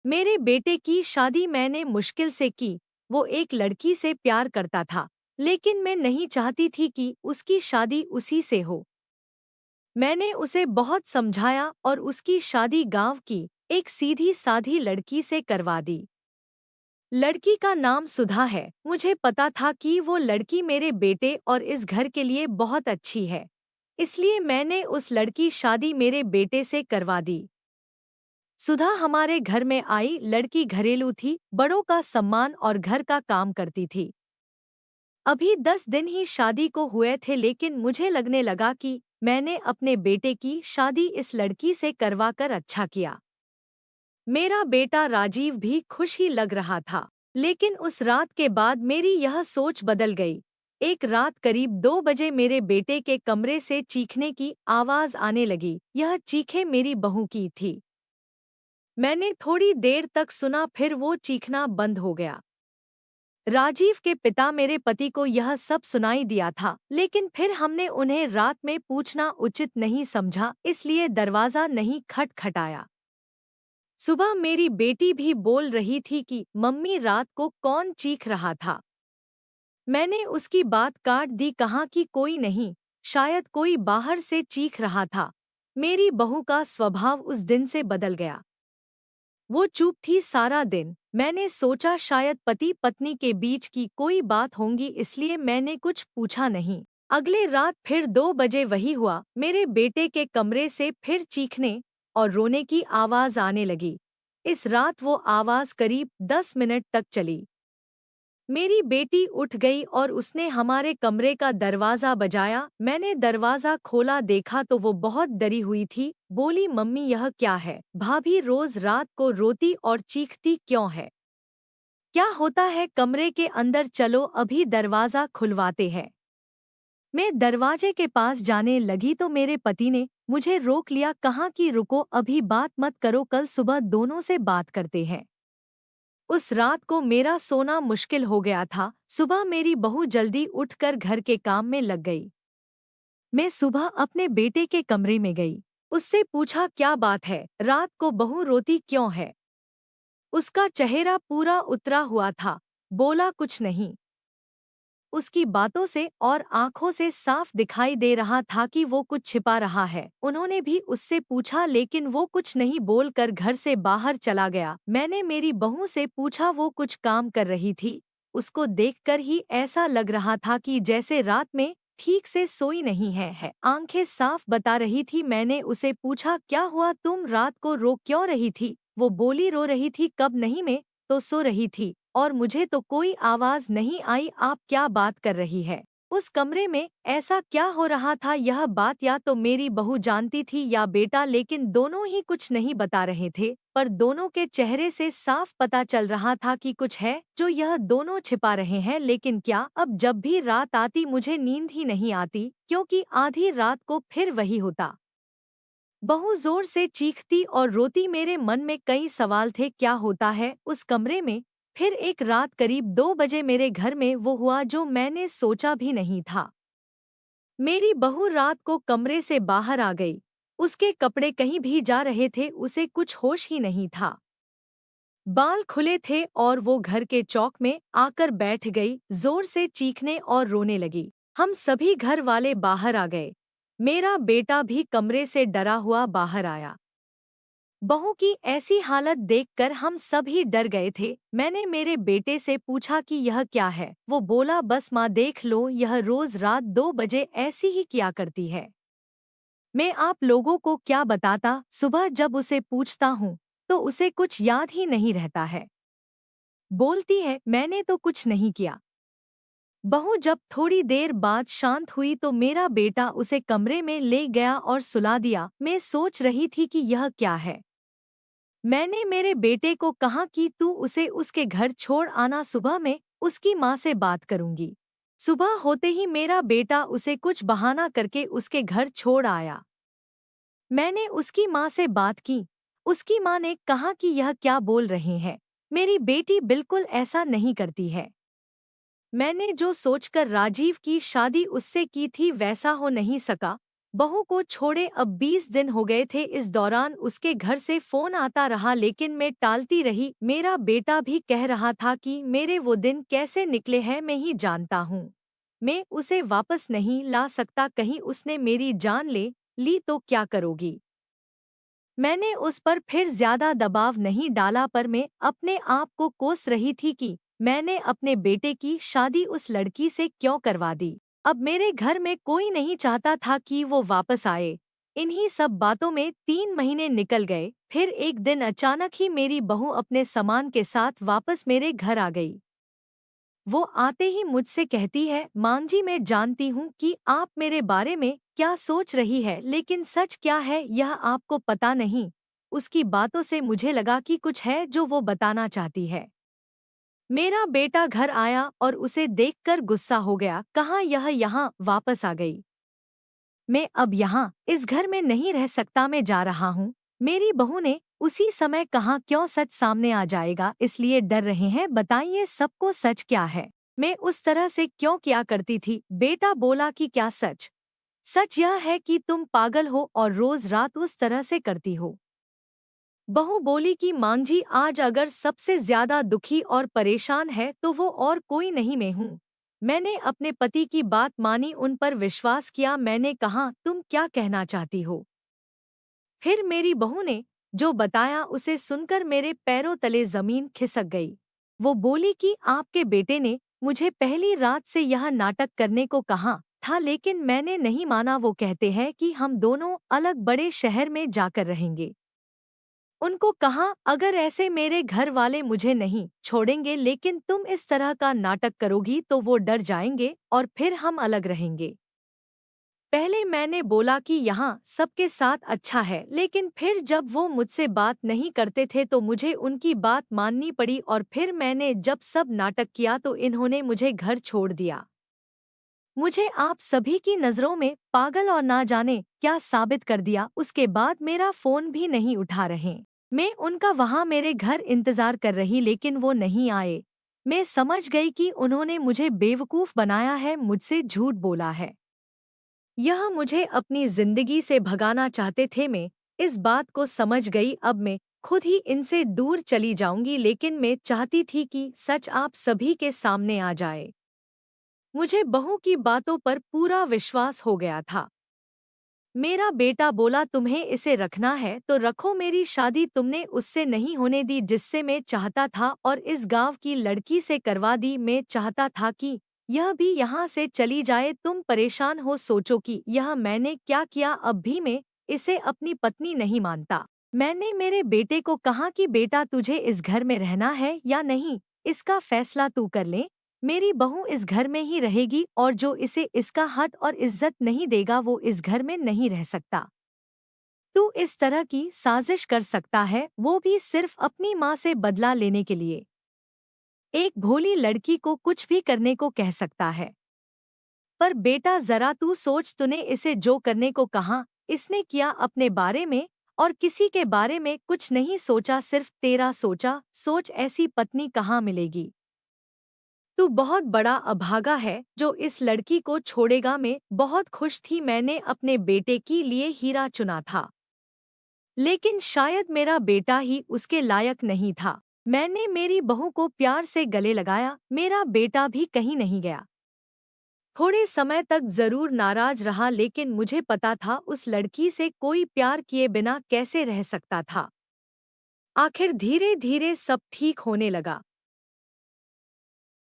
मेरे बेटे की शादी मैंने मुश्किल से की। वो एक लड़की से प्यार करता था, लेकिन मैं नहीं चाहती थी कि उसकी शादी उसी से हो। मैंने उसे बहुत समझाया और उसकी शादी गांव की एक सीधी साधी लड़की से करवा दी। लड़की का नाम सुधा है। मुझे पता था कि वो लड़की मेरे बेटे और इस घर के लिए बहुत अच्छी है, इसलिए मैंने उस लड़की शादी मेरे बेटे से करवा दी। सुधा हमारे घर में आई लड़की घरेलू थी, बड़ों का सम्मान और घर का काम करती थी। अभी 10 दिन ही शादी को हुए थे, लेकिन मुझे लगने लगा कि मैंने अपने बेटे की शादी इस लड़की से करवाकर अच्छा किया। मेरा बेटा राजीव भी खुश ही लग रहा था, लेकिन उस रात के बाद मेरी यह सोच बदल गई। एक रात करीब 2 बजे मेरे बेटे के कमरे से चीखने की आवाज आने लगी। यह चीखें मेरी बहू की थी। मैंने थोड़ी देर तक सुना, फिर वो चीखना बंद हो गया। राजीव के पिता मेरे पति को यह सब सुनाई दिया था, लेकिन फिर हमने उन्हें रात में पूछना उचित नहीं समझा, इसलिए दरवाजा नहीं खटखटाया। सुबह मेरी बेटी भी बोल रही थी कि मम्मी, रात को कौन चीख रहा था। मैंने उसकी बात काट दी, कहा कि कोई नहीं, शायद कोई बाहर से चीख रहा था। मेरी बहू का स्वभाव उस दिन से बदल गया। वो चुप थी सारा दिन। मैंने सोचा शायद पति पत्नी के बीच की कोई बात होंगी, इसलिए मैंने कुछ पूछा नहीं। अगले रात फिर 2 बजे वही हुआ। मेरे बेटे के कमरे से फिर चीखने और रोने की आवाज आने लगी। इस रात वो आवाज करीब 10 मिनट तक चली। मेरी बेटी उठ गई और उसने हमारे कमरे का दरवाजा बजाया। मैंने दरवाजा खोला, देखा तो वो बहुत डरी हुई थी। बोली, मम्मी यह क्या है? भाभी रोज रात को रोती और चीखती क्यों है? क्या होता है? कमरे के अंदर चलो, अभी दरवाजा खुलवाते हैं। मैं दरवाजे के पास जाने लगी तो मेरे पति ने मुझे रोक लिया, कहा कि रुको, अभी बात मत करो, कल सुबह दोनों से बात करते हैं। उस रात को मेरा सोना मुश्किल हो गया था। सुबह मेरी बहू जल्दी उठकर घर के काम में लग गई। मैं सुबह अपने बेटे के कमरे में गई। उससे पूछा, क्या बात है? रात को बहू रोती क्यों है? उसका चेहरा पूरा उतरा हुआ था। बोला, कुछ नहीं। उसकी बातों से और आंखों से साफ दिखाई दे रहा था कि वो कुछ छिपा रहा है। उन्होंने भी उससे पूछा, लेकिन वो कुछ नहीं बोलकर घर से बाहर चला गया। मैंने मेरी बहू से पूछा, वो कुछ काम कर रही थी। उसको देखकर ही ऐसा लग रहा था कि जैसे रात में ठीक से सोई नहीं है। आंखें साफ बता रही थी। मैंने उसे पूछा, क्या हुआ? तुम रात को रो क्यों रही थी? वो बोली, रो रही थी कब नहीं, मैं तो सो रही थी और मुझे तो कोई आवाज नहीं आई। आप क्या बात कर रही है? उस कमरे में ऐसा क्या हो रहा था? यह बात या तो मेरी बहू जानती थी या बेटा, लेकिन दोनों ही कुछ नहीं बता रहे थे। पर दोनों के चेहरे से साफ पता चल रहा था कि कुछ है जो यह दोनों छिपा रहे हैं। लेकिन क्या? अब जब भी रात आती मुझे नींद ही नहीं आती, क्योंकि आधी रात को फिर वही होता। बहू जोर से चीखती और रोती। मेरे मन में कई सवाल थे, क्या होता है उस कमरे में? फिर एक रात करीब 2 बजे मेरे घर में वो हुआ जो मैंने सोचा भी नहीं था। मेरी बहू रात को कमरे से बाहर आ गई। उसके कपड़े कहीं भी जा रहे थे, उसे कुछ होश ही नहीं था। बाल खुले थे और वो घर के चौक में आकर बैठ गई, जोर से चीखने और रोने लगी। हम सभी घर वाले बाहर आ गए। मेरा बेटा भी कमरे से डरा हुआ बाहर आया। बहू की ऐसी हालत देखकर हम सभी डर गए थे। मैंने मेरे बेटे से पूछा कि यह क्या है? वो बोला, बस माँ, देख लो, यह रोज रात 2 बजे ऐसी ही किया करती है। मैं आप लोगों को क्या बताता। सुबह जब उसे पूछता हूँ तो उसे कुछ याद ही नहीं रहता है। बोलती है, मैंने तो कुछ नहीं किया। बहू जब थोड़ी देर बाद शांत हुई तो मेरा बेटा उसे कमरे में ले गया और सुला दिया। मैं सोच रही थी कि यह क्या है। मैंने मेरे बेटे को कहा कि तू उसे उसके घर छोड़ आना, सुबह मैं उसकी माँ से बात करूंगी। सुबह होते ही मेरा बेटा उसे कुछ बहाना करके उसके घर छोड़ आया। मैंने उसकी माँ से बात की। उसकी माँ ने कहा कि यह क्या बोल रहे हैं, मेरी बेटी बिल्कुल ऐसा नहीं करती है। मैंने जो सोचकर राजीव की शादी उससे की थी वैसा हो नहीं सका। बहू को छोड़े अब 20 दिन हो गए थे। इस दौरान उसके घर से फोन आता रहा लेकिन मैं टालती रही। मेरा बेटा भी कह रहा था कि मेरे वो दिन कैसे निकले हैं मैं ही जानता हूँ। मैं उसे वापस नहीं ला सकता, कहीं उसने मेरी जान ले ली तो क्या करोगी। मैंने उस पर फिर ज्यादा दबाव नहीं डाला, पर मैं अपने आप को कोस रही थी कि मैंने अपने बेटे की शादी उस लड़की से क्यों करवा दी। अब मेरे घर में कोई नहीं चाहता था कि वो वापस आए। इन्हीं सब बातों में 3 महीने निकल गए। फिर एक दिन अचानक ही मेरी बहू अपने सामान के साथ वापस मेरे घर आ गई। वो आते ही मुझसे कहती है, मां जी मैं जानती हूँ कि आप मेरे बारे में क्या सोच रही है, लेकिन सच क्या है यह आपको पता नहीं। उसकी बातों से मुझे लगा कि कुछ है जो वो बताना चाहती है। मेरा बेटा घर आया और उसे देखकर गुस्सा हो गया। कहाँ यह यहाँ वापस आ गई। मैं अब यहाँ इस घर में नहीं रह सकता, मैं जा रहा हूँ। मेरी बहू ने उसी समय कहा, क्यों सच सामने आ जाएगा इसलिए डर रहे हैं, बताइए सबको सच क्या है। मैं उस तरह से क्यों किया करती थी। बेटा बोला कि क्या सच। सच यह है कि तुम पागल हो और रोज रात उस तरह से करती हो। बहू बोली कि मां जी आज अगर सबसे ज्यादा दुखी और परेशान है तो वो और कोई नहीं, मैं हूँ। मैंने अपने पति की बात मानी, उन पर विश्वास किया। मैंने कहा, तुम क्या कहना चाहती हो। फिर मेरी बहू ने जो बताया उसे सुनकर मेरे पैरों तले जमीन खिसक गई। वो बोली कि आपके बेटे ने मुझे पहली रात से यह नाटक करने को कहा था, लेकिन मैंने नहीं माना। वो कहते हैं कि हम दोनों अलग बड़े शहर में जाकर रहेंगे। उनको कहा, अगर ऐसे मेरे घर वाले मुझे नहीं छोड़ेंगे, लेकिन तुम इस तरह का नाटक करोगी तो वो डर जाएंगे और फिर हम अलग रहेंगे। पहले मैंने बोला कि यहाँ सबके साथ अच्छा है, लेकिन फिर जब वो मुझसे बात नहीं करते थे तो मुझे उनकी बात माननी पड़ी, और फिर मैंने जब सब नाटक किया तो इन्होंने मुझे घर छोड़ दिया। मुझे आप सभी की नज़रों में पागल और ना जाने क्या साबित कर दिया। उसके बाद मेरा फोन भी नहीं उठा रहे। मैं उनका वहाँ मेरे घर इंतजार कर रही लेकिन वो नहीं आए। मैं समझ गई कि उन्होंने मुझे बेवकूफ़ बनाया है, मुझसे झूठ बोला है। यह मुझे अपनी जिंदगी से भगाना चाहते थे। मैं इस बात को समझ गई। अब मैं खुद ही इनसे दूर चली जाऊंगी, लेकिन मैं चाहती थी कि सच आप सभी के सामने आ जाए। मुझे बहू की बातों पर पूरा विश्वास हो गया था। मेरा बेटा बोला, तुम्हें इसे रखना है तो रखो, मेरी शादी तुमने उससे नहीं होने दी जिससे मैं चाहता था, और इस गांव की लड़की से करवा दी। मैं चाहता था कि यह भी यहाँ से चली जाए। तुम परेशान हो, सोचो कि यह मैंने क्या किया। अब भी मैं इसे अपनी पत्नी नहीं मानता। मैंने मेरे बेटे को कहा कि बेटा तुझे इस घर में रहना है या नहीं, इसका फैसला तू कर ले। मेरी बहू इस घर में ही रहेगी और जो इसे इसका हक और इज्जत नहीं देगा वो इस घर में नहीं रह सकता। तू इस तरह की साजिश कर सकता है, वो भी सिर्फ अपनी माँ से बदला लेने के लिए। एक भोली लड़की को कुछ भी करने को कह सकता है। पर बेटा जरा तू सोच, तूने इसे जो करने को कहा इसने किया। अपने बारे में और किसी के बारे में कुछ नहीं सोचा, सिर्फ तेरा सोचा। सोच ऐसी पत्नी कहाँ मिलेगी। तू बहुत बड़ा अभागा है जो इस लड़की को छोड़ेगा। मैं बहुत खुश थी, मैंने अपने बेटे के लिए हीरा चुना था, लेकिन शायद मेरा बेटा ही उसके लायक नहीं था। मैंने मेरी बहू को प्यार से गले लगाया। मेरा बेटा भी कहीं नहीं गया। थोड़े समय तक जरूर नाराज रहा, लेकिन मुझे पता था उस लड़की से कोई प्यार किए बिना कैसे रह सकता था। आखिर धीरे धीरे सब ठीक होने लगा।